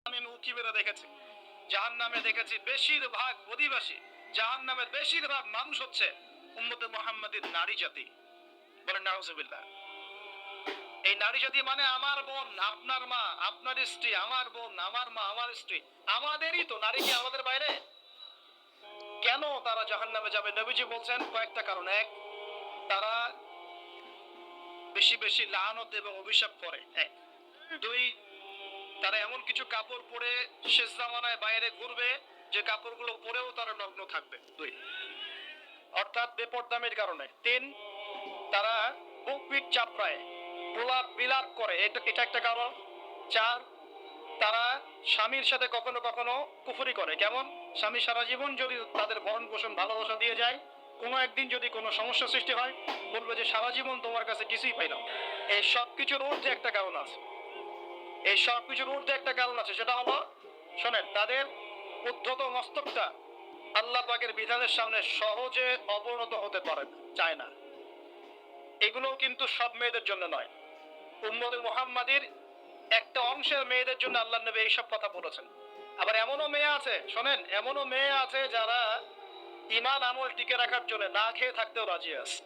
আমি উঁকি মেরে দেখেছি, জাহান্নামে দেখেছি বেশিরভাগ অধিবাসী, জাহান্নামের বেশিরভাগ মানুষ হচ্ছে উম্মতে মুহাম্মাদের নারী জাতি। বলেন নাউজুবিল্লাহ। এই নারী জাতি মানে আমার বোন, আপনার মা, আপনার স্ত্রী, আমার বোন, আমার মা, আমার স্ত্রী, আমাদেরই তো। নারী কি আমাদের বাইরে? কেন তারা জাহান্নামে যাবে? নবীজি বলছেন কয়েকটা কারণ। এক, তারা বেশি বেশি লানত এবং অভিশাপ করে। এক। দুই, তারা এমন কিছু কাপড় পরে শেষ জামানায় বাইরে ঘুরবে যে কাপড়গুলো পরেও তারা নগ্ন থাকবে। দুই, অর্থাৎ বেপরদামির কারণে। তিন, তারা বুক পিট চাপড়ায় প্রলাপ বিলাপ করে, এটা একটা কারণ। চার, তারা স্বামীর সাথে কখনো কখনো কুফরি করে। কেমন? স্বামী সারা জীবন যদি তাদের ভরণ পোষণ ভালোবাসা দিয়ে যায়, কোনো একদিন যদি কোনো সমস্যা সৃষ্টি হয়, বলবে যে সারা জীবন তোমার কাছে কিছুই পাইলাম। এই সব কিছুর ঊর্ধ্বে একটা কারণ আছে, এই সব কিছুর ঊর্ধ্বে একটা কারণ আছে, সেটা হলো, শোনেন, তাদের উদ্ধত মস্তকটা আল্লাহ পাকের বিধানের সামনে সহজে অবনত হতে পারে না, চায় না। এগুলো কিন্তু সব মেয়েদের জন্য নয়, উম্মতে মুহাম্মাদির একটা অংশের মেয়েদের জন্য আল্লাহ নবী এইসব কথা বলেছেন। আবার এমনও মেয়ে আছে, শোনেন, এমনও মেয়ে আছে যারা ঈমান আমল টিকে রাখার জন্য না খেয়ে থাকতেও রাজি আছে।